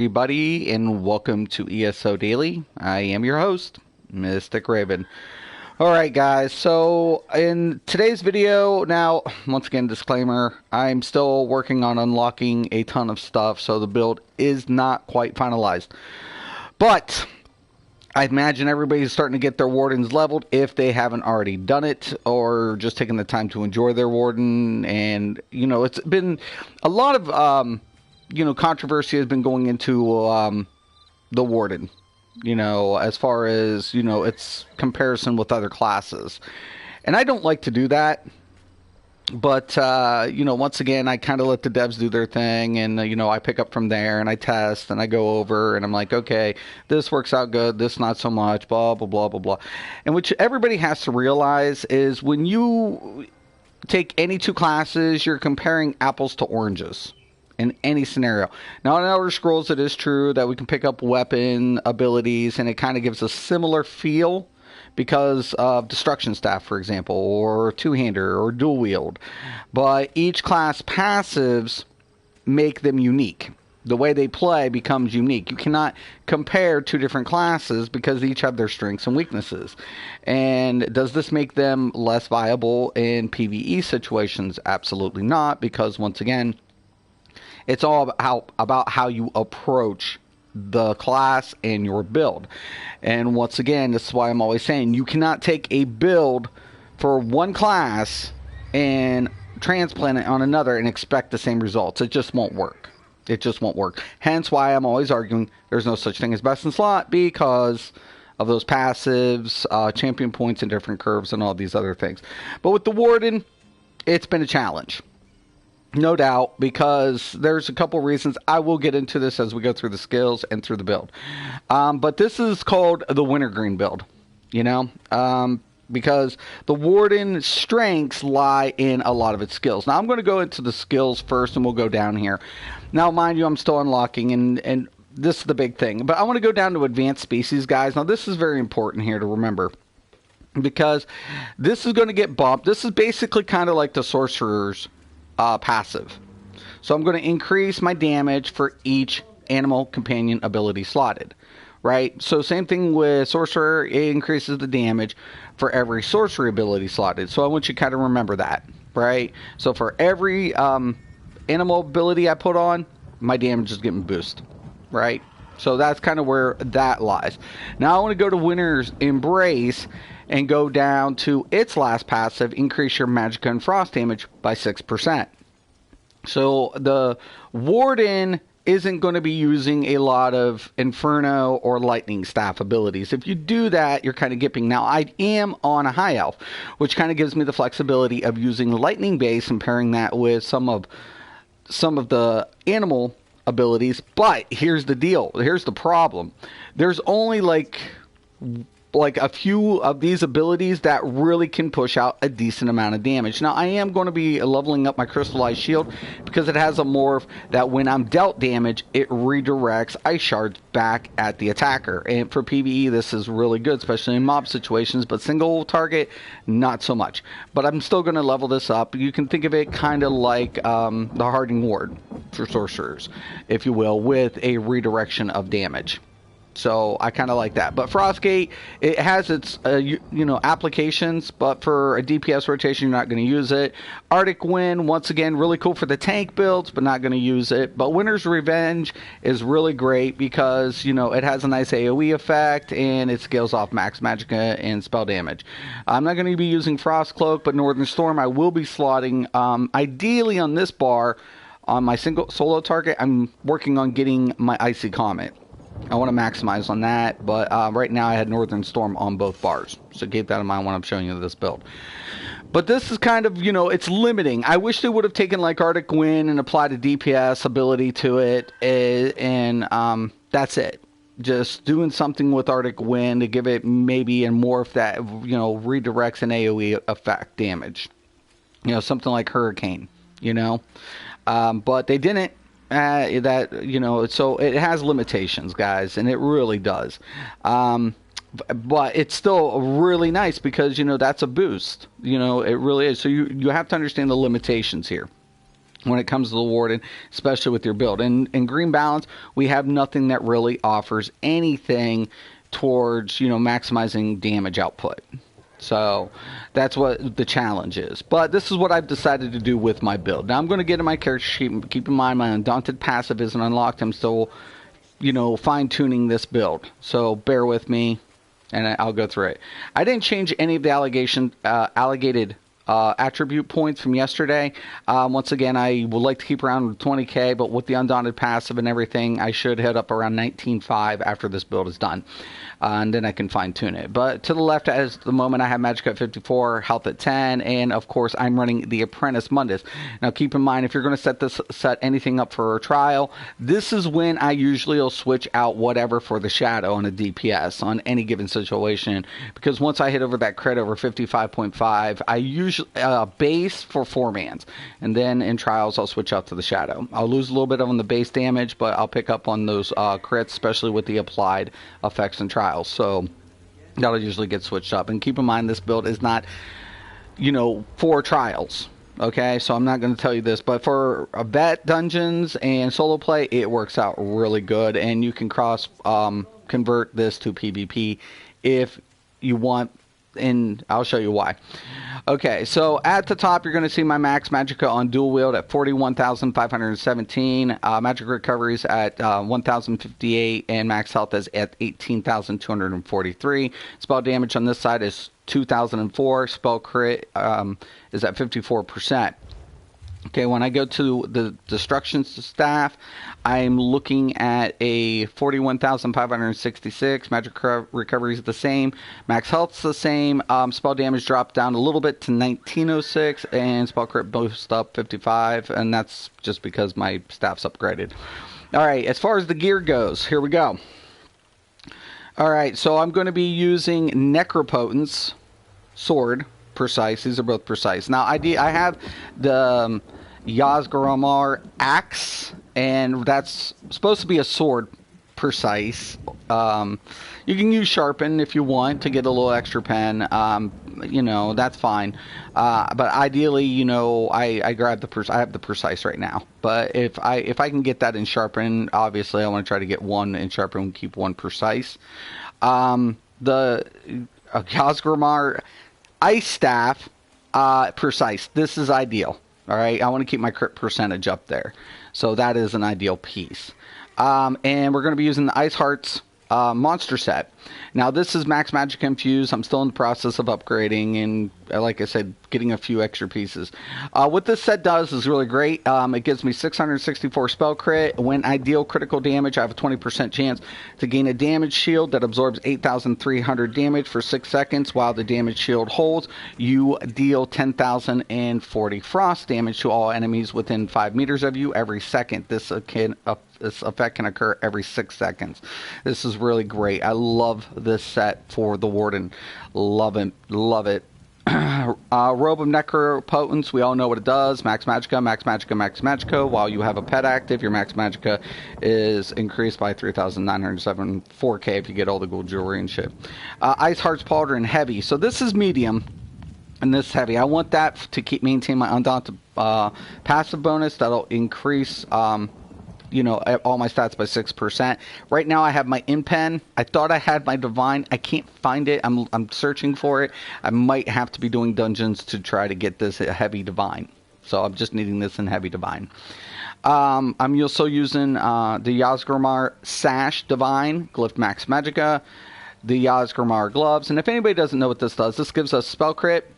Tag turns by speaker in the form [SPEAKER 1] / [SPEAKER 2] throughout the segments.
[SPEAKER 1] Everybody, and welcome to ESO Daily. I am your host, Mystic Raven. Alright guys, so in today's video, now, once again, disclaimer, I'm still working on unlocking a ton of stuff, so the build is not quite finalized. But I imagine everybody's starting to get their wardens leveled if they haven't already done it, or just taking the time to enjoy their warden. And, it's been a lot of, controversy has been going into the warden, as far as, its comparison with other classes. And I don't like to do that. But, once again, I kind of let the devs do their thing, and, I pick up from there, and I test, and I go over, and I'm like, okay, this works out good, this not so much, blah, blah, blah, blah, blah. And which everybody has to realize is when you take any two classes, you're comparing apples to oranges in any scenario. Now, in Elder Scrolls, it is true that we can pick up weapon abilities, and it kind of gives a similar feel because of destruction staff, for example, or two-hander, or dual wield. But each class passives make them unique. The way they play becomes unique. You cannot compare two different classes because they each have their strengths and weaknesses. And does this make them less viable in PvE situations? Absolutely not, because once again, it's all about how you approach the class and your build. And once again, this is why I'm always saying you cannot take a build for one class and transplant it on another and expect the same results. It just won't work. It just won't work. Hence why I'm always arguing there's no such thing as best in slot, because of those passives, champion points, and different curves, and all these other things. But with the Warden, it's been a challenge. No doubt, because there's a couple reasons. I will get into this as we go through the skills and through the build. But this is called the Wintergreen build, because the Warden's strengths lie in a lot of its skills. Now, I'm going to go into the skills first, and we'll go down here. Now, mind you, I'm still unlocking, and this is the big thing. But I want to go down to advanced species, guys. Now, this is very important here to remember, because this is going to get bumped. This is basically kind of like the Sorcerer's passive. So I'm going to increase my damage for each animal companion ability slotted, right? So same thing with Sorcerer, it increases the damage for every sorcery ability slotted. So I want you to kind of remember that, right? So for every animal ability I put on, my damage is getting boosted, right? So that's kind of where that lies. Now I want to go to Winter's Embrace and go down to its last passive, increase your Magicka and Frost damage by 6%. So the Warden isn't going to be using a lot of Inferno or Lightning Staff abilities. If you do that, you're kind of gipping. Now, I am on a High Elf, which kind of gives me the flexibility of using Lightning Base and pairing that with some of the animal abilities. But here's the deal. Here's the problem. There's only like a few of these abilities that really can push out a decent amount of damage. Now, I am going to be leveling up my Crystallized Shield because it has a morph that when I'm dealt damage, it redirects ice shards back at the attacker. And for PvE, this is really good, especially in mob situations, but single target, not so much. But I'm still going to level this up. You can think of it kind of like the Hardening Ward for sorcerers, if you will, with a redirection of damage. So I kind of like that. But Frostgate, it has its applications, but for a DPS rotation, you're not going to use it. Arctic Wind, once again, really cool for the tank builds, but not going to use it. But Winter's Revenge is really great because it has a nice AoE effect and it scales off max Magicka and spell damage. I'm not going to be using Frost Cloak, but Northern Storm I will be slotting. Ideally on this bar, on my solo target, I'm working on getting my Icy Comet. I want to maximize on that, but right now I had Northern Storm on both bars. So keep that in mind when I'm showing you this build. But this is kind of, it's limiting. I wish they would have taken like Arctic Wind and applied a DPS ability to it, and that's it. Just doing something with Arctic Wind to give it maybe a morph that, redirects an AoE effect damage. Something like Hurricane, but they didn't. So it has limitations, guys, and it really does. But it's still really nice because, that's a boost. It really is. So you have to understand the limitations here. when it comes to the Warden, especially with your build. In Green Balance, we have nothing that really offers anything towards, maximizing damage output. So that's what the challenge is. But this is what I've decided to do with my build. Now I'm going to get in my character sheet. Keep in mind my Undaunted passive isn't unlocked. I'm still, fine-tuning this build. So bear with me, and I'll go through it. I didn't change any of the allocated attribute points from yesterday. Once again, I would like to keep around 20k, but with the Undaunted passive and everything, I should head up around 19.5 after this build is done. And then I can fine-tune it. But to the left, at the moment, I have Magicka at 54, health at 10, and of course, I'm running the Apprentice Mundus. Now, keep in mind, if you're going to set anything up for a trial, this is when I usually will switch out whatever for the Shadow on a DPS on any given situation. Because once I hit over that crit over 55.5, I usually base for 4-mans, and then in trials I'll switch out to the Shadow. I'll lose a little bit on the base damage, but I'll pick up on those crits, especially with the applied effects and trials. So that'll usually get switched up. And keep in mind, this build is not, for trials. Okay, so I'm not going to tell you this, but for vet dungeons and solo play, it works out really good, and you can cross convert this to PvP if you want, and I'll show you why. Okay, so at the top, you're going to see my max Magicka on dual wield at 41,517, magic recoveries at 1,058, and max health is at 18,243. Spell damage on this side is 2,004. Spell crit is at 54%. Okay, when I go to the destruction staff, I'm looking at a 41,566. Magic recovery is the same. Max health's the same. Spell damage dropped down a little bit to 1906, and spell crit boost up 55, and that's just because my staff's upgraded. All right, as far as the gear goes, here we go. All right, so I'm going to be using Necropotence sword. Precise. These are both precise. Now, I have the Yazgramar axe, and that's supposed to be a sword precise. You can use sharpen if you want to get a little extra pen. That's fine. But ideally, I grab I have the precise right now. But if I can get that in sharpen, obviously I want to try to get one in sharpen and keep one precise. The Yazgramar Ice Staff, precise. This is ideal. All right, I want to keep my crit percentage up there. So that is an ideal piece. And we're going to be using the Ice Hearts monster set. Now, this is Max Magicka infused. I'm still in the process of upgrading and, like I said, getting a few extra pieces. What this set does is really great. It gives me 664 spell crit. When I deal critical damage, I have a 20% chance to gain a damage shield that absorbs 8,300 damage for 6 seconds. While the damage shield holds, you deal 10,040 frost damage to all enemies within 5 meters of you every second. This effect can occur every 6 seconds. This is really great. I love this set for the Warden. Love it. Love it. Robe of Necropotence, we all know what it does. Max Magicka, Max Magicka, Max Magicka. While you have a pet active, your Max Magicka is increased by 3,907 4K if you get all the gold jewelry and shit. Ice Heart's Pauldron Heavy. So this is medium, and this heavy. I want that to maintain my Undaunted passive bonus. That'll increase all my stats by 6%. Right now I have my Impen. I thought I had my Divine. I can't find it. I'm searching for it. I might have to be doing dungeons to try to get this heavy Divine. So I'm just needing this in heavy Divine. I'm also using the Yazgramar Sash Divine, Glyph Max Magicka, the Yazgramar Gloves. And if anybody doesn't know what this does, this gives us spell crit,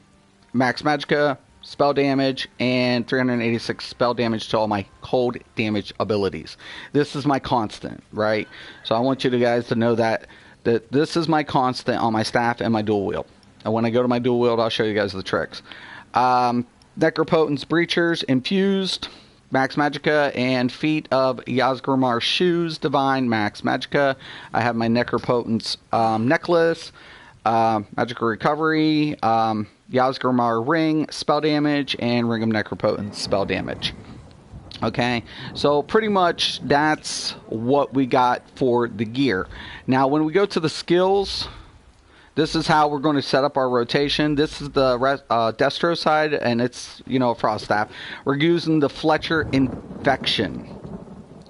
[SPEAKER 1] Max Magicka, spell damage, and 386 spell damage to all my cold damage abilities. This is my constant, right? So I want you guys to know that this is my constant on my staff and my dual wield. And when I go to my dual wield, I'll show you guys the tricks. Necropotence Breachers Infused, Max Magicka, and Feet of Yazgramar Shoes Divine, Max Magicka. I have my Necropotence necklace, Magical Recovery, Yazgramar Ring, spell damage, and Ring of Necropotence, spell damage. Okay, so pretty much that's what we got for the gear. Now, when we go to the skills, This is how we're going to set up our rotation. This is the Destro side, and it's, you know, a frost staff. We're using the Fletcher Infection.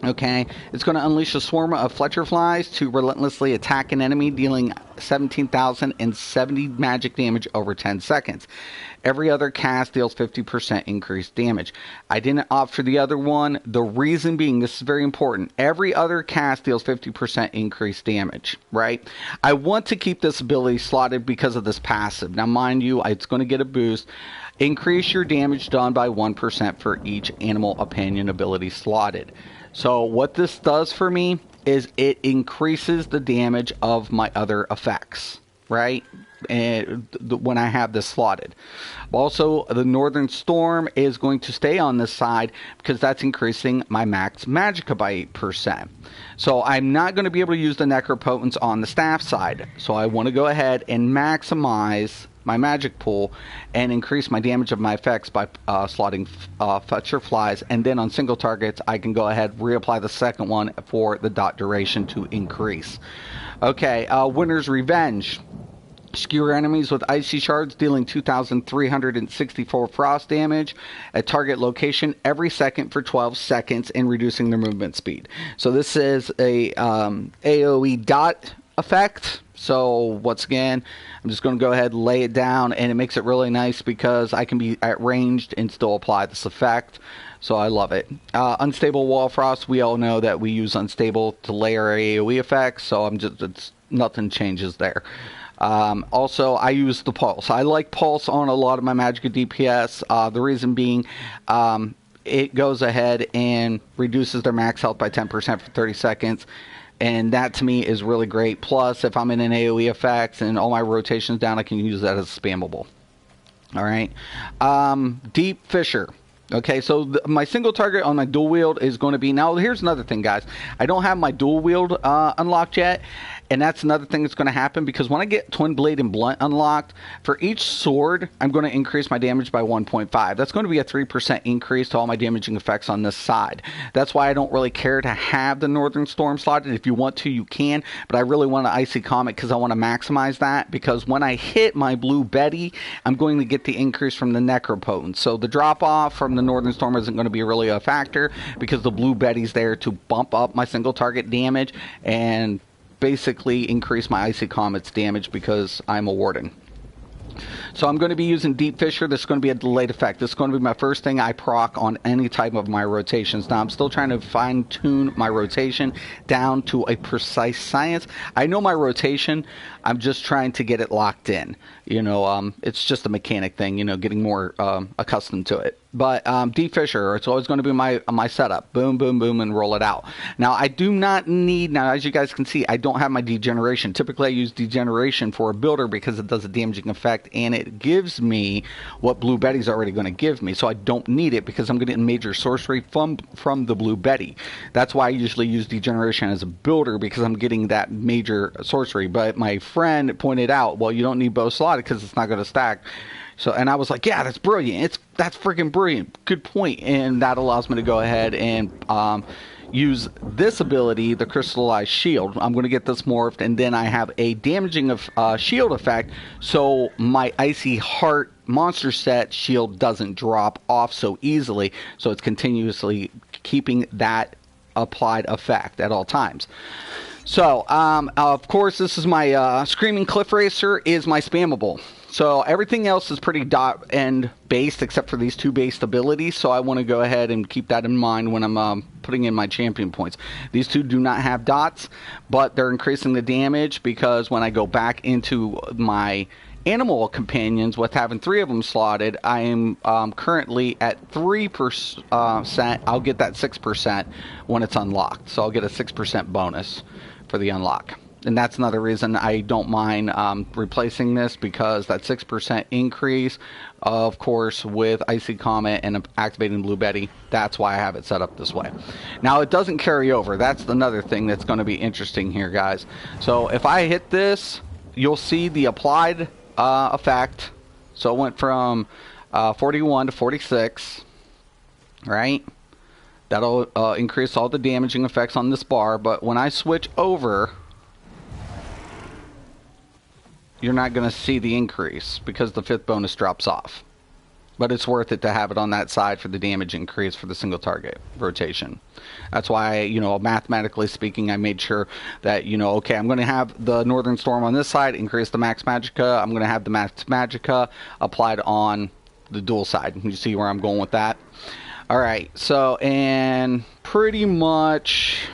[SPEAKER 1] Okay, it's going to unleash a swarm of Fletcher flies to relentlessly attack an enemy, dealing 17,070 magic damage over 10 seconds. Every other cast deals 50% increased damage. I didn't opt for the other one. The reason being, this is very important. Every other cast deals 50% increased damage, right? I want to keep this ability slotted because of this passive. Now, mind you, it's going to get a boost. Increase your damage done by 1% for each animal opinion ability slotted. So what this does for me is it increases the damage of my other effects, right? And when I have this slotted. Also, the Northern Storm is going to stay on this side because that's increasing my max Magicka by 8%. So I'm not going to be able to use the Necropotence on the staff side. So I want to go ahead and maximize my magic pool and increase my damage of my effects by slotting Fletcher flies, and then on single targets I can go ahead reapply the second one for the dot duration to increase. Okay, Winter's Revenge. Skewer enemies with icy shards, dealing 2,364 frost damage at target location every second for 12 seconds and reducing their movement speed. So this is a AoE dot effect. So once again, I'm just going to go ahead and lay it down, and it makes it really nice because I can be at ranged and still apply this effect. So I love it. Unstable Wall Frost, we all know that we use Unstable to layer our AoE effects, so nothing changes there. Also, I use the Pulse. I like Pulse on a lot of my Magicka DPS. The reason being, it goes ahead and reduces their max health by 10% for 30 seconds. And that to me is really great. Plus, if I'm in an AoE effect and all my rotations down, I can use that as spammable. All right. Deep Fissure. Okay, so my single target on my dual wield is going to be... Now, here's another thing, guys. I don't have my dual wield unlocked yet. And that's another thing that's going to happen, because when I get Twin Blade and Blunt unlocked, for each sword, I'm going to increase my damage by 1.5. That's going to be a 3% increase to all my damaging effects on this side. That's why I don't really care to have the Northern Storm slotted. If you want to, you can. But I really want an Icy Comet because I want to maximize that. Because when I hit my Blue Betty, I'm going to get the increase from the Necropotence. So the drop-off from the Northern Storm isn't going to be really a factor, because the Blue Betty's there to bump up my single target damage and basically increase my Icy Comet's damage because I'm a Warden. So I'm going to be using Deep Fissure. This is going to be a delayed effect. This is going to be my first thing I proc on any type of my rotations. Now, I'm still trying to fine-tune my rotation down to a precise science. I know my rotation. I'm just trying to get it locked in. You know, it's just a mechanic thing, you know, getting more accustomed to it. But Deep Fissure, it's always going to be my setup. Boom, boom, boom, and roll it out. Now, I do not need... Now, as you guys can see, I don't have my Degeneration. Typically, I use Degeneration for a builder because it does a damaging effect, and it gives me what Blue Betty's already going to give me. So I don't need it because I'm getting major sorcery from the Blue Betty. That's why I usually use Degeneration as a builder, because I'm getting that major sorcery. But my friend pointed out, well, you don't need both slotted because it's not going to stack. So, and I was like, yeah, that's brilliant. That's freaking brilliant. Good point. And that allows me to go ahead and use this ability, the Crystallized Shield. I'm going to get this morphed, and then I have a damaging of shield effect, so my Icy Heart monster set shield doesn't drop off so easily. So it's continuously keeping that applied effect at all times. So, of course, this is my Screaming Cliff Racer is my spammable. So everything else is pretty dot end based except for these two based abilities. So I want to go ahead and keep that in mind when I'm putting in my champion points. These two do not have dots, but they're increasing the damage because when I go back into my animal companions with having 3 of them slotted, I am currently at 3%. I'll get that 6% when it's unlocked. So I'll get a 6% bonus for the unlock. And that's another reason I don't mind replacing this, because that 6% increase, of course, with Icy Comet and activating Blue Betty, that's why I have it set up this way. Now, it doesn't carry over. That's another thing that's going to be interesting here, guys. So if I hit this, you'll see the applied effect. So it went from 41 to 46, right? That'll increase all the damaging effects on this bar. But when I switch over... you're not going to see the increase because the 5th bonus drops off. But it's worth it to have it on that side for the damage increase for the single target rotation. That's why, you know, mathematically speaking, I made sure that, you know, okay, I'm going to have the Northern Storm on this side, increase the Max Magicka. I'm going to have the Max Magicka applied on the dual side. You see where I'm going with that? All right, so, and pretty much...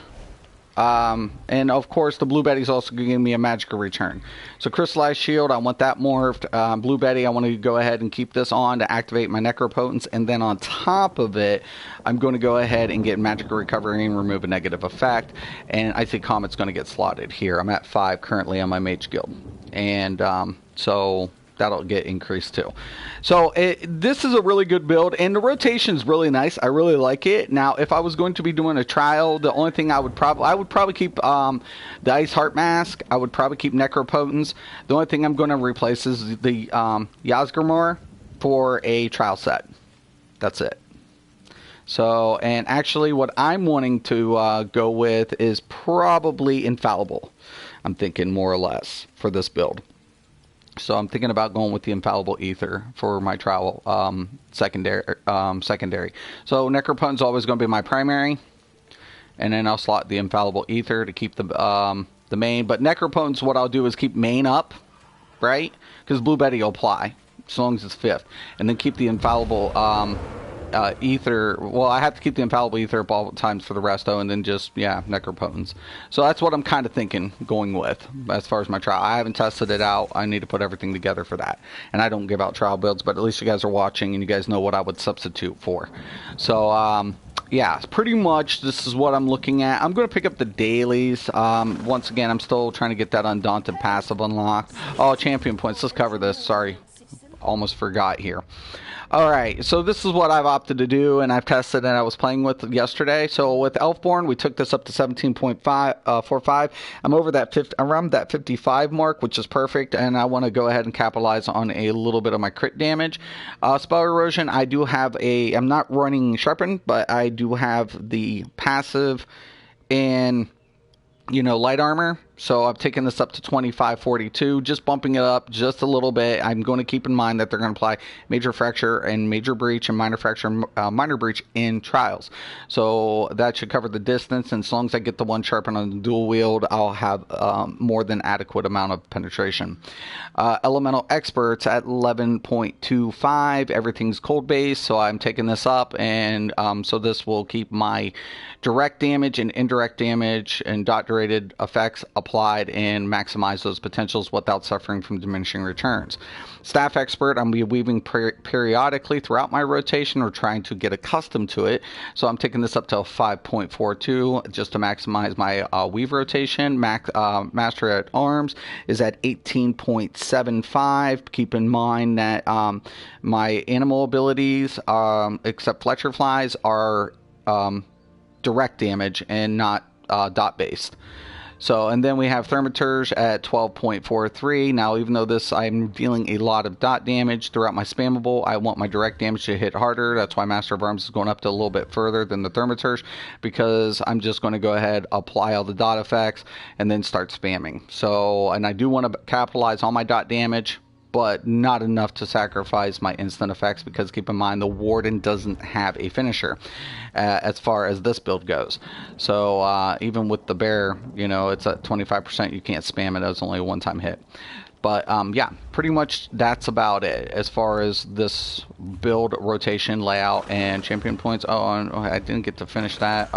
[SPEAKER 1] and of course the Blue Betty's also giving me a Magicka return. So Crystallized Shield, I want that morphed. Blue Betty, I want to go ahead and keep this on to activate my Necropotence. And then on top of it, I'm going to go ahead and get Magicka Recovery and remove a negative effect. And I think Comet's going to get slotted here. I'm at 5 currently on my Mage Guild. And so... that'll get increased too. So this is a really good build, and the rotation is really nice. I really like it. Now, if I was going to be doing a trial, the only thing I would probably keep the Ice Heart Mask. I would probably keep Necropotence. The only thing I'm going to replace is the Yasgurmor for a trial set. That's it. So, and actually what I'm wanting to go with is probably Infallible. I'm thinking more or less for this build. So I'm thinking about going with the Infallible Ether for my trial secondary. So Necropotence is always going to be my primary, and then I'll slot the Infallible Ether to keep the main. But Necropotence, what I'll do is keep main up, right? Because Blue Betty will apply as long as it's 5th, and then keep the Infallible Ether. Well, I have to keep the Infallible Ether up all times for the resto, and then just, yeah, Necropotence. So that's what I'm kind of thinking going with as far as my trial. I haven't tested it out. I need to put everything together for that. And I don't give out trial builds, but at least you guys are watching and you guys know what I would substitute for. So, yeah, pretty much this is what I'm looking at. I'm going to pick up the dailies. Once again, I'm still trying to get that Undaunted passive unlocked. Oh, champion points. Let's cover this. Sorry. Almost forgot here. Alright, so this is what I've opted to do, and I've tested and I was playing with yesterday. So with Elfborn, we took this up to 17.45. I'm over that around that 55 mark, which is perfect, and I want to go ahead and capitalize on a little bit of my crit damage. Spell Erosion, I do have I'm not running Sharpened, but I do have the passive in, you know, light armor. So I've taken this up to 2542, just bumping it up just a little bit. I'm going to keep in mind that they're going to apply Major Fracture and Major Breach and Minor Fracture, Minor Breach in trials. So that should cover the distance, and as long as I get the one sharpen on the dual wield, I'll have more than adequate amount of penetration. Elemental Experts at 11.25. Everything's cold base, so I'm taking this up, and so this will keep my direct damage and indirect damage and dot rated effects applied and maximize those potentials without suffering from diminishing returns. Staff Expert, I'm weaving periodically throughout my rotation or trying to get accustomed to it. So I'm taking this up to 5.42 just to maximize my weave rotation. Master at Arms is at 18.75. Keep in mind that my animal abilities, except Fletcher Flies, are direct damage and not dot based. So, and then we have Thermiturs at 12.43. Now, even though I'm dealing a lot of dot damage throughout my spammable, I want my direct damage to hit harder. That's why Master of Arms is going up to a little bit further than the Thermiturs, because I'm just going to go ahead, apply all the dot effects, and then start spamming. So, and I do want to capitalize on my dot damage, but not enough to sacrifice my instant effects, because keep in mind the Warden doesn't have a finisher as far as this build goes. So even with the bear, you know, it's at 25%, you can't spam it. It's only a one-time hit. But yeah, pretty much that's about it as far as this build, rotation, layout, and champion points. Oh, and I didn't get to finish that.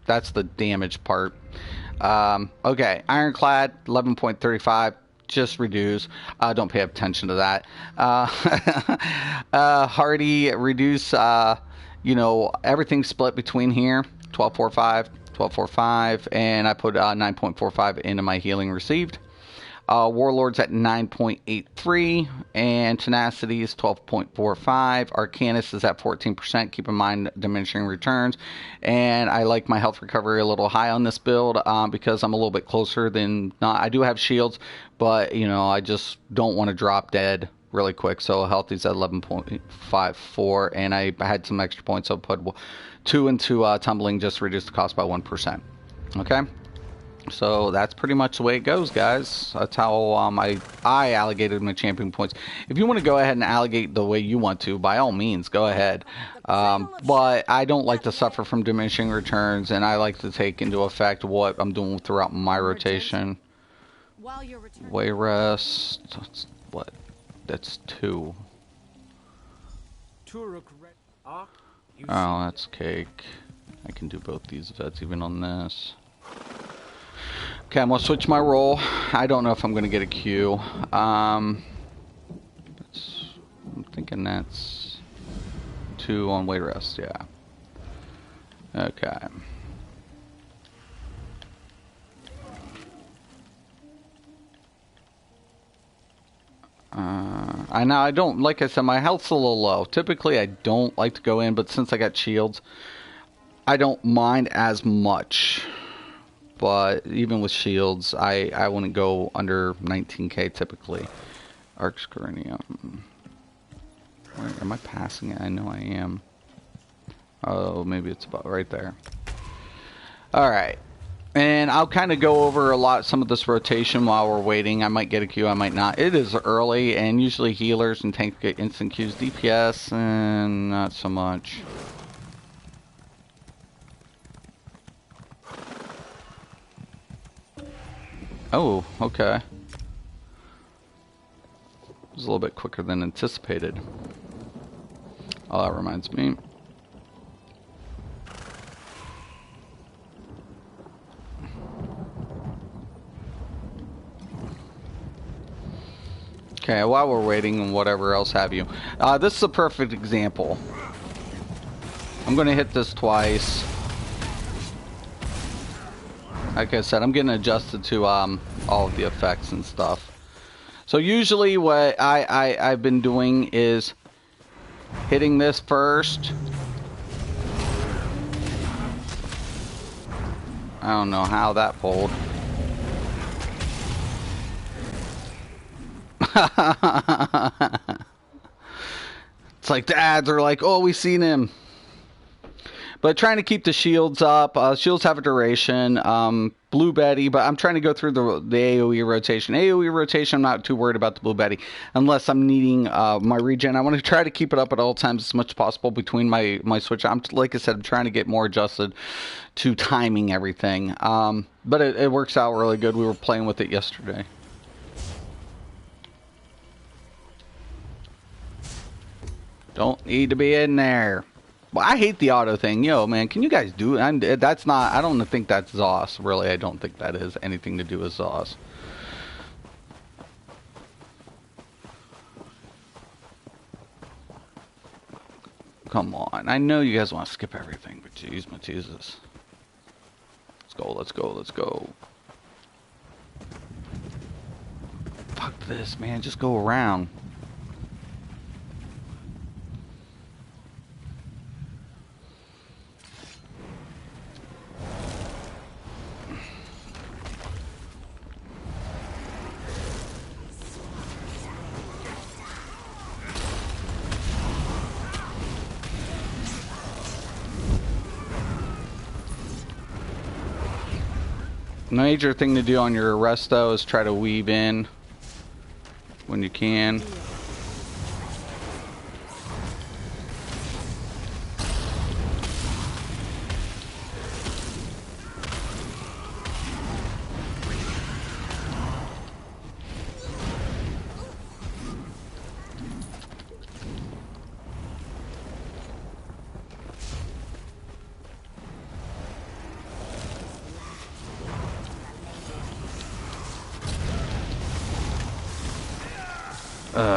[SPEAKER 1] That's the damage part. Okay, Ironclad, 11.35. Just reduce. Don't pay attention to that. Hardy, reduce. You know, everything split between here. 12.45, 12.45, and I put 9.45 into my healing received. Warlords at 9.83, and Tenacity is 12.45. Arcanist is at 14%. Keep in mind diminishing returns. And I like my health recovery a little high on this build because I'm a little bit closer than not. I do have shields, but you know, I just don't want to drop dead really quick. So health is at 11.54, and I had some extra points, so I put 2 into tumbling just to reduce the cost by 1%. Okay. So that's pretty much the way it goes, guys. That's how I allocated my champion points. If you want to go ahead and allocate the way you want to, by all means, go ahead. But I don't like to suffer from diminishing returns, and I like to take into effect what I'm doing throughout my rotation. Way rest. That's, what? That's 2. Oh, that's cake. I can do both these vets even on this. Okay, I'm going to switch my role. I don't know if I'm going to get a Q. I'm thinking that's 2 on way rest, yeah. Okay. I don't, like I said, my health's a little low. Typically, I don't like to go in, but since I got shields, I don't mind as much. But even with shields, I wouldn't go under 19k typically. Arcscarinium. Where am I passing it? I know I am. Oh, maybe it's about right there. Alright. And I'll kind of go over some of this rotation while we're waiting. I might get a Q, I might not. It is early, and usually healers and tanks get instant Qs. DPS, and not so much. Oh, okay. It was a little bit quicker than anticipated. Oh, that reminds me. Okay, while we're waiting and whatever else have you. This is a perfect example. I'm going to hit this twice. Like I said, I'm getting adjusted to all of the effects and stuff. So usually what I've been doing is hitting this first. I don't know how that pulled. It's like the ads are like, oh, we seen him. But trying to keep the shields up. Shields have a duration. Blue Betty, but I'm trying to go through the AoE rotation. AoE rotation, I'm not too worried about the Blue Betty. Unless I'm needing my regen. I want to try to keep it up at all times as much as possible between my switch. Like I said, I'm trying to get more adjusted to timing everything. But it works out really good. We were playing with it yesterday. Don't need to be in there. Well, I hate the auto thing. Yo, man, can you guys do it? That's not, I don't think that's ZOS. Really, I don't think that is anything to do with ZOS. Come on. I know you guys want to skip everything, but jeez, my Jesus. Let's go, let's go, let's go. Fuck this, man. Just go around. Major thing to do on your arrest though is try to weave in when you can.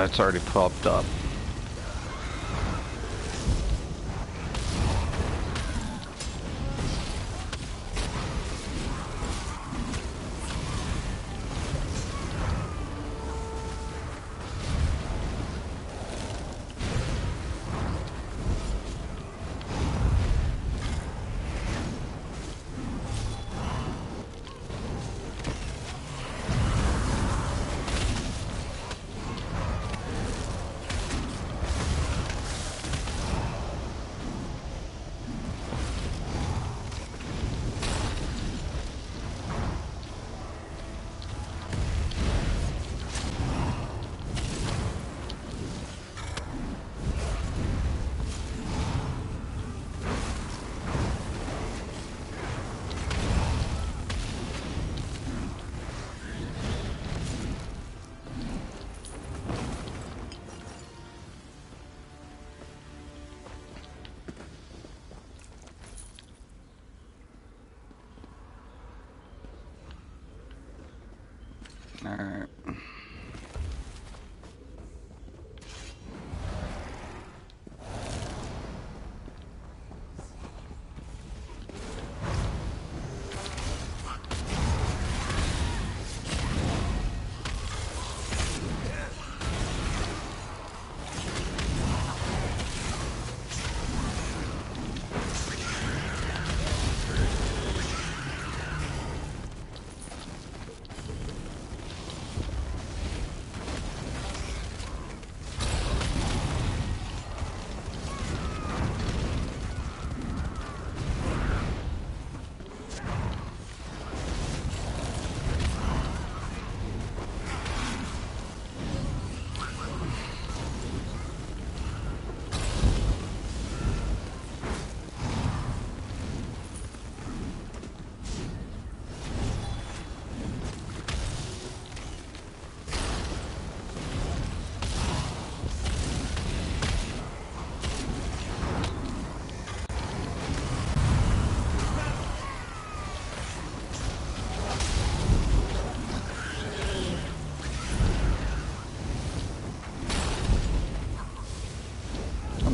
[SPEAKER 1] It's already popped up.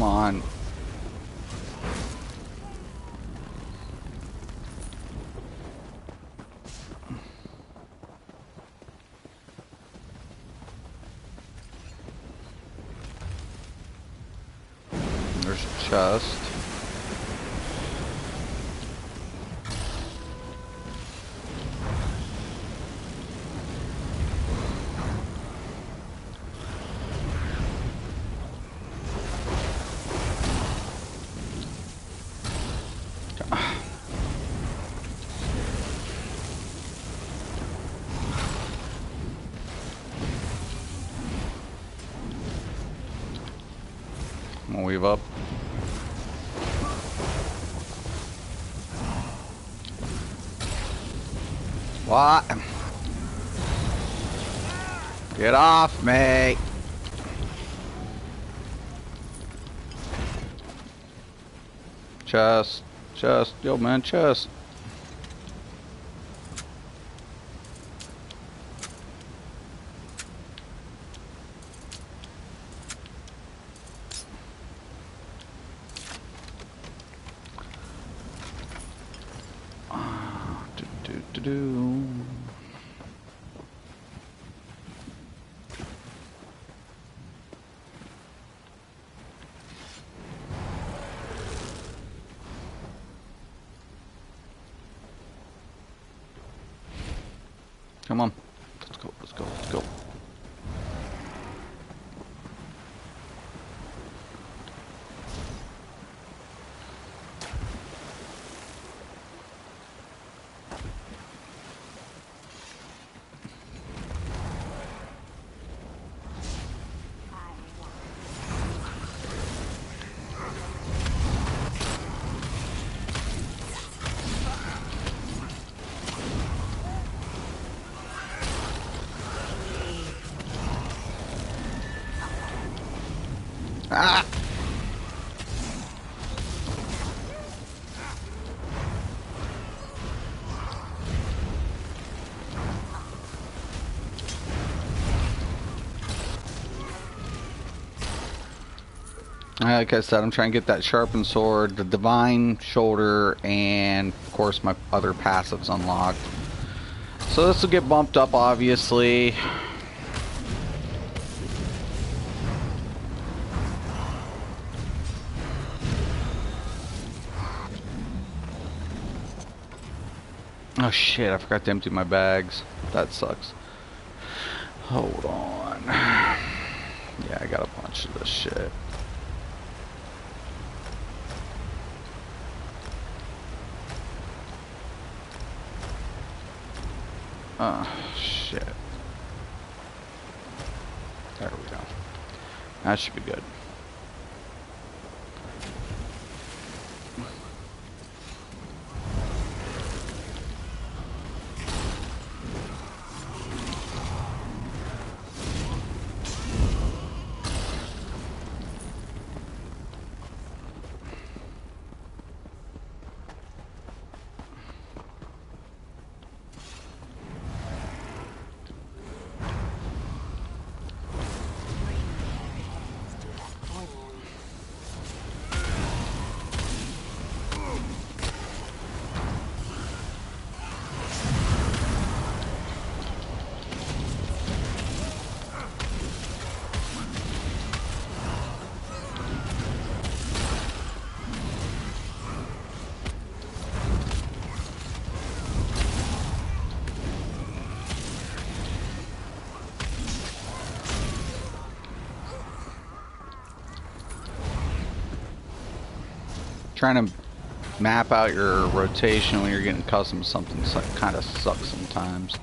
[SPEAKER 1] on. There's a chest. I'm gonna weave up. What? Get off me! Chest. Chest. Yo, man, chest. Come on. Let's go, let's go, let's go. Ah! Like I said, I'm trying to get that sharpened sword, the divine shoulder, and of course my other passives unlocked. So this will get bumped up, obviously. Oh shit, I forgot to empty my bags. That sucks. Hold on. Yeah, I got a bunch of this shit. Oh shit. There we go. That should be good. Trying to map out your rotation when you're getting accustomed to something kind of sucks sometimes.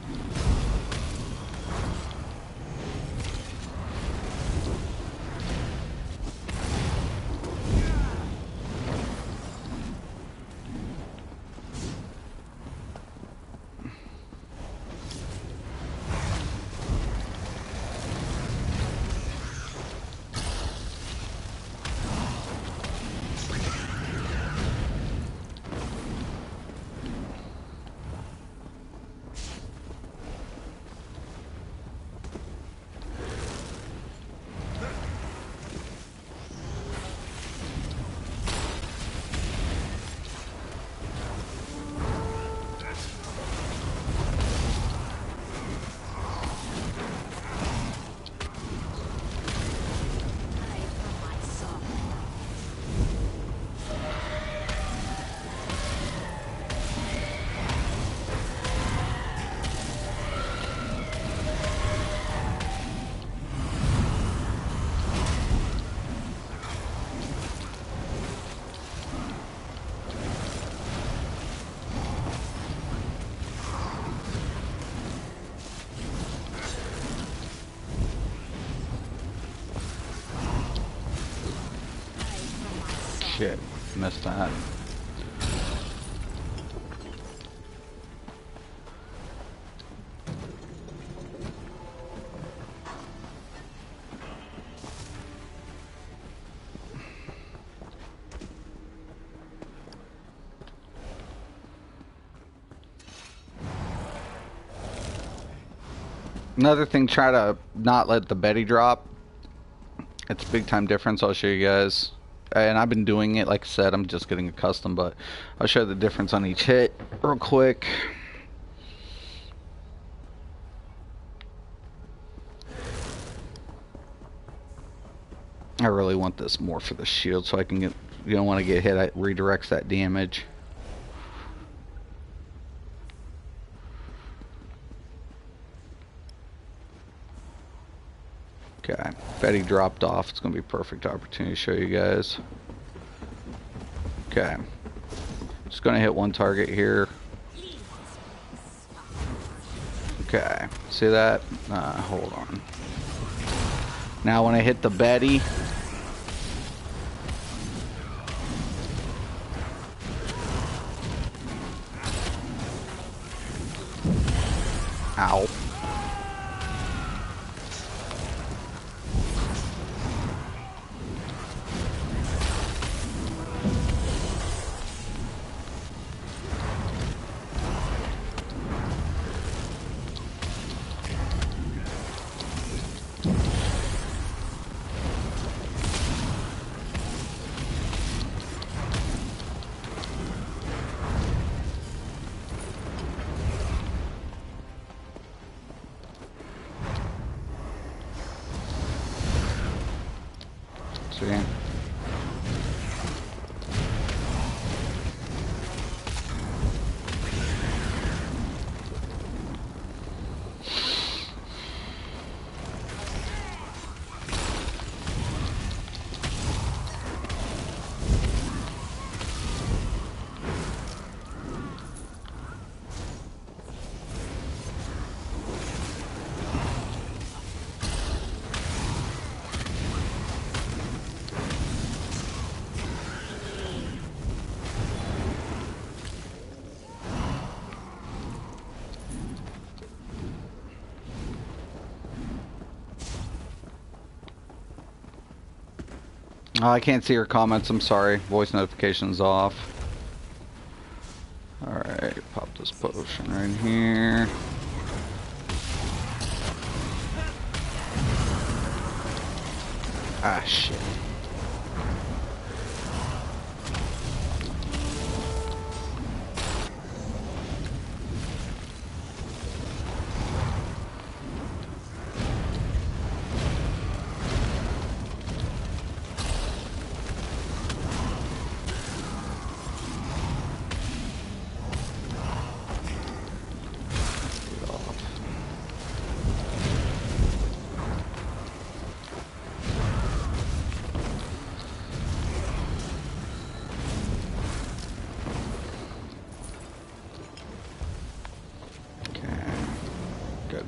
[SPEAKER 1] shit. Missed that. Another thing, try to not let the Betty drop. It's a big time difference. I'll show you guys. And I've been doing it, like I said, I'm just getting accustomed, but I'll show the difference on each hit real quick. I really want this more for the shield so I can get, you don't want to get hit, it redirects that damage. Okay, Betty dropped off. It's going to be a perfect opportunity to show you guys. Okay. Just going to hit one target here. Okay. See that? Hold on. Now when I hit the Betty... Ow. See? Oh, I can't see your comments. I'm sorry. Voice notifications off. Alright, pop this potion right here. Ah, shit.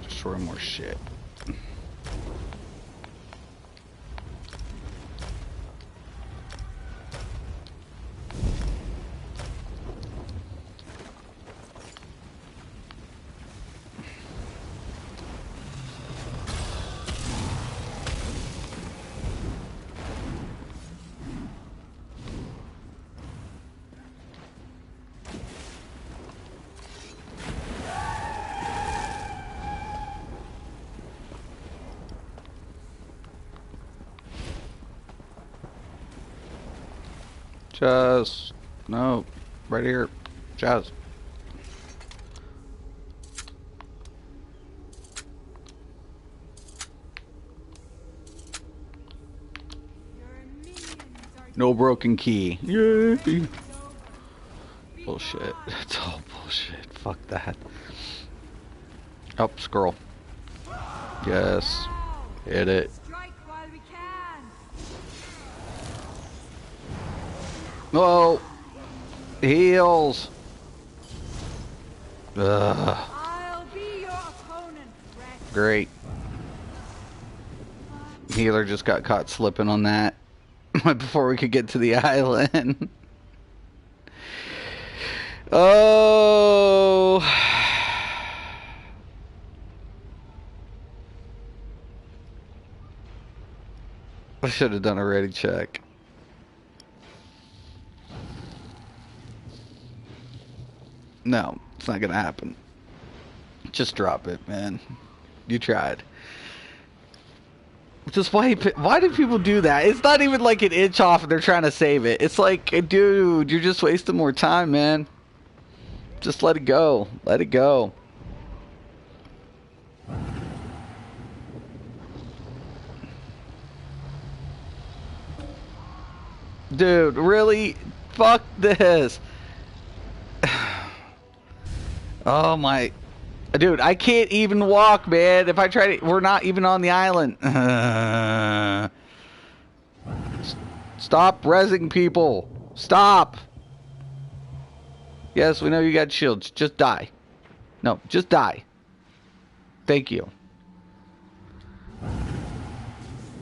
[SPEAKER 1] Destroy more shit. Just, no, right here, just. No broken key. Yay. Bullshit. That's all bullshit. Fuck that. Oh, scroll. Yes. Hit it. Oh, heals. Ugh.
[SPEAKER 2] I'll be your opponent, Rex.
[SPEAKER 1] Great. Healer just got caught slipping on that. before we could get to the island. Oh. I should have done a ready check. No, it's not gonna happen. Just drop it, man. You tried. Just why do people do that? It's not even like an inch off and they're trying to save it. It's like, dude, you're just wasting more time, man. Just let it go. Let it go. Dude, really? Fuck this. Oh my. Dude, I can't even walk, man. If I try to... We're not even on the island. Stop rezzing people. Stop. Yes, we know you got shields. Just die. No, just die. Thank you.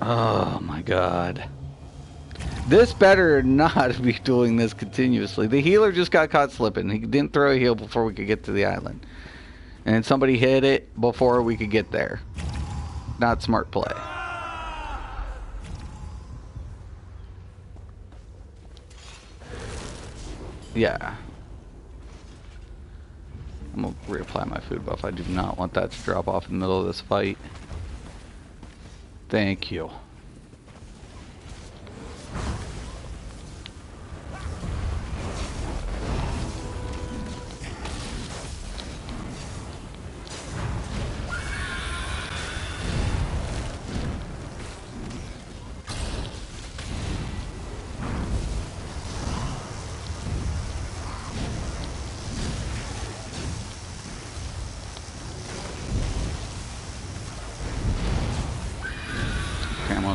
[SPEAKER 1] Oh my god. This better not be doing this continuously. The healer just got caught slipping. He didn't throw a heal before we could get to the island. And somebody hit it before we could get there. Not smart play. Yeah. I'm going to reapply my food buff. I do not want that to drop off in the middle of this fight. Thank you.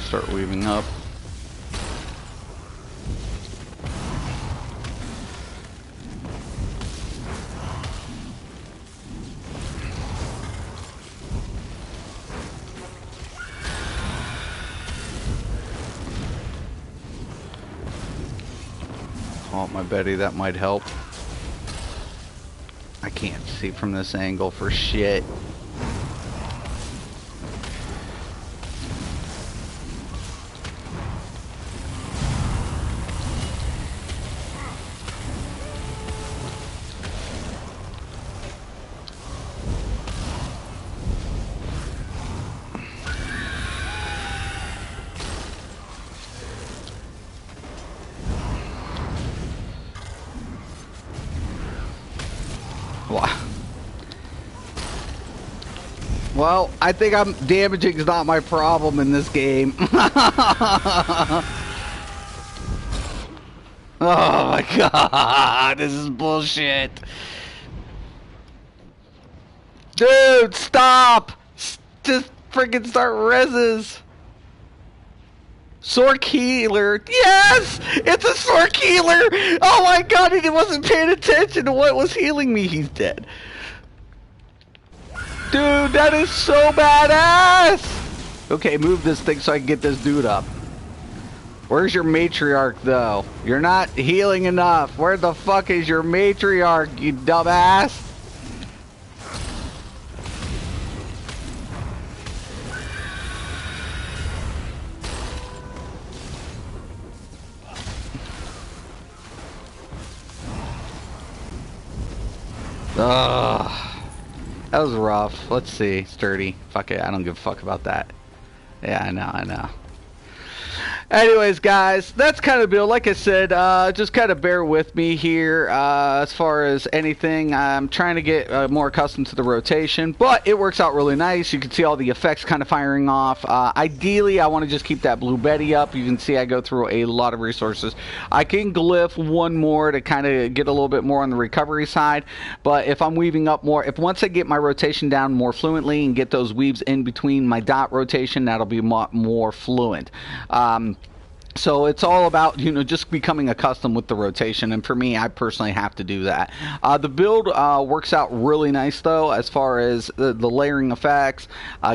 [SPEAKER 1] Start weaving up. Oh, my Betty, that might help. I can't see from this angle for shit. Well, I think damaging is not my problem in this game. Oh my god, this is bullshit. Dude, stop! Just freaking start reses. Sork healer. Yes! It's a Sork healer! Oh my god, he wasn't paying attention to what was healing me. He's dead. Dude, that is so badass! Okay, move this thing so I can get this dude up. Where's your matriarch, though? You're not healing enough. Where the fuck is your matriarch, you dumbass? Ugh. That was rough. Let's see. Sturdy. Fuck it. I don't give a fuck about that. Yeah, I know. Anyways, guys, that's kind of the build. Like I said, just kind of bear with me here as far as anything. I'm trying to get more accustomed to the rotation, but it works out really nice. You can see all the effects kind of firing off. Ideally, I want to just keep that Blue Betty up. You can see I go through a lot of resources. I can glyph one more to kind of get a little bit more on the recovery side, but if I'm weaving up more, once I get my rotation down more fluently and get those weaves in between my dot rotation, that'll be more fluent. So it's all about, just becoming accustomed with the rotation, and for me, I personally have to do that. The build works out really nice, though, as far as the layering effects,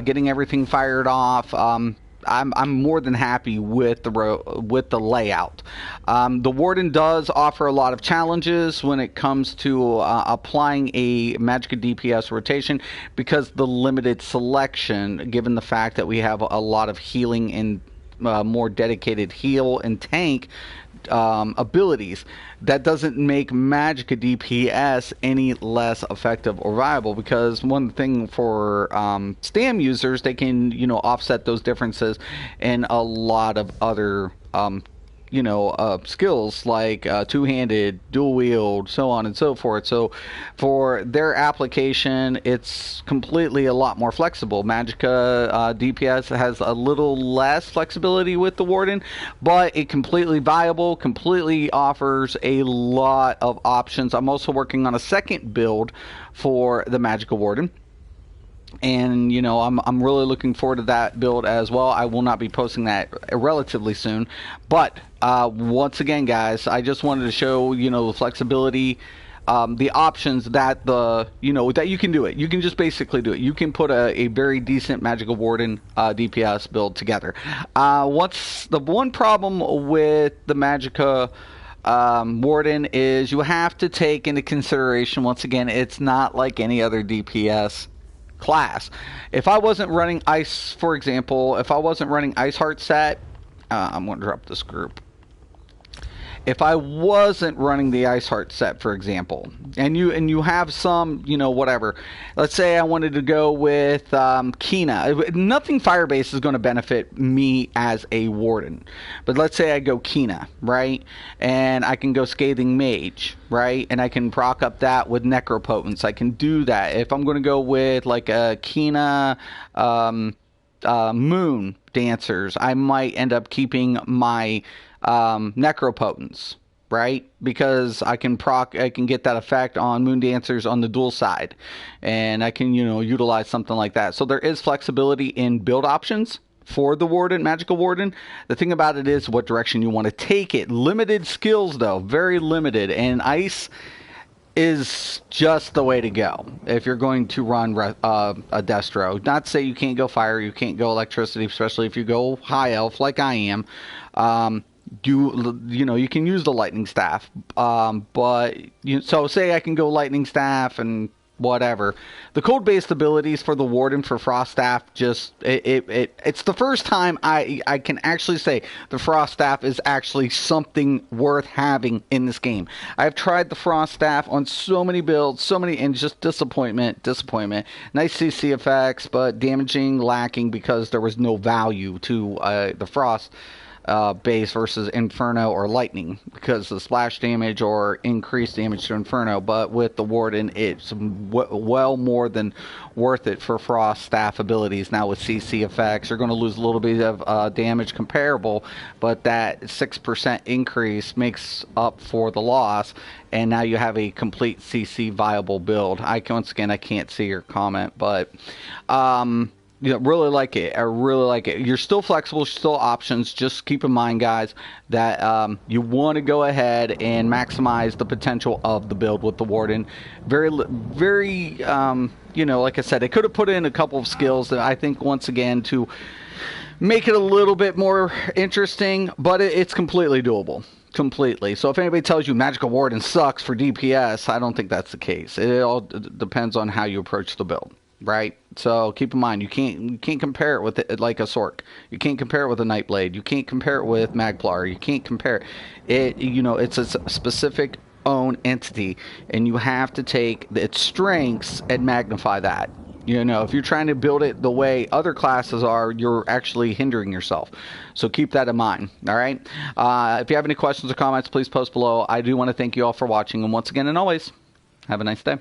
[SPEAKER 1] getting everything fired off. I'm more than happy with the layout. The Warden does offer a lot of challenges when it comes to applying a Magicka DPS rotation because the limited selection, given the fact that we have a lot of healing and more dedicated heal and tank abilities. That doesn't make Magicka DPS any less effective or viable, because one thing for Stam users, they can offset those differences in a lot of other skills like two-handed, dual wield, so on and so forth. So for their application, it's completely a lot more flexible. Magicka DPS has a little less flexibility with the Warden, but it completely viable, completely offers a lot of options. I'm also working on a second build for the Magicka Warden. And I'm really looking forward to that build as well. I will not be posting that relatively soon, but once again, guys, I just wanted to show the flexibility, the options that that you can do it. You can just basically do it. You can put a very decent Magicka Warden DPS build together. What's the one problem with the Magicka Warden is you have to take into consideration, once again, it's not like any other DPS class. If I wasn't running Ice, for example, if I wasn't running Ice Heart set, I'm going to drop this group. If I wasn't running the Ice Heart set, for example, and you have some, whatever. Let's say I wanted to go with Kina. Nothing fire-based is going to benefit me as a Warden. But let's say I go Kina, right? And I can go Scathing Mage, right? And I can proc up that with Necropotence. I can do that. If I'm going to go with like a Kina Moon Dancers, I might end up keeping my Necropotence, right? Because I can get that effect on Moon Dancers on the dual side, and I can utilize something like that. So there is flexibility in build options for the Warden, Magicka Warden. The thing about it is what direction you want to take it. Limited skills though, very limited, and Ice is just the way to go if you're going to run a Destro. Not to say you can't go fire, you can't go electricity, especially if you go high elf like I am. You can use the lightning staff, but so say I can go lightning staff and whatever. The code based abilities for the Warden for Frost Staff, it's the first time I can actually say the Frost Staff is actually something worth having in this game. I've tried the Frost Staff on so many builds, and just disappointment. Nice CC effects, but damaging, lacking, because there was no value to the Frost base versus Inferno or Lightning, because the splash damage or increased damage to Inferno. But with the Warden, it's well more than worth it for Frost Staff abilities. Now with CC effects, you're going to lose a little bit of damage comparable, but that 6% increase makes up for the loss, and now you have a complete CC viable build. Once again, I can't see your comment, but really like it. I really like it. You're still flexible, still options. Just keep in mind, guys, that you want to go ahead and maximize the potential of the build with the Warden. Very, like I said, they could have put in a couple of skills that I think, once again, to make it a little bit more interesting, but it's completely doable. Completely. So if anybody tells you Magicka Warden sucks for DPS, I don't think that's the case. It all depends on how you approach the build. Right, so keep in mind you can't compare it with it like a Sork. You can't compare it with a Nightblade. You can't compare it with Magplar. You can't compare it. It's a specific own entity, and you have to take its strengths and magnify that. If you're trying to build it the way other classes are, you're actually hindering yourself. So keep that in mind. All right. If you have any questions or comments, please post below. I do want to thank you all for watching, and once again and always, have a nice day.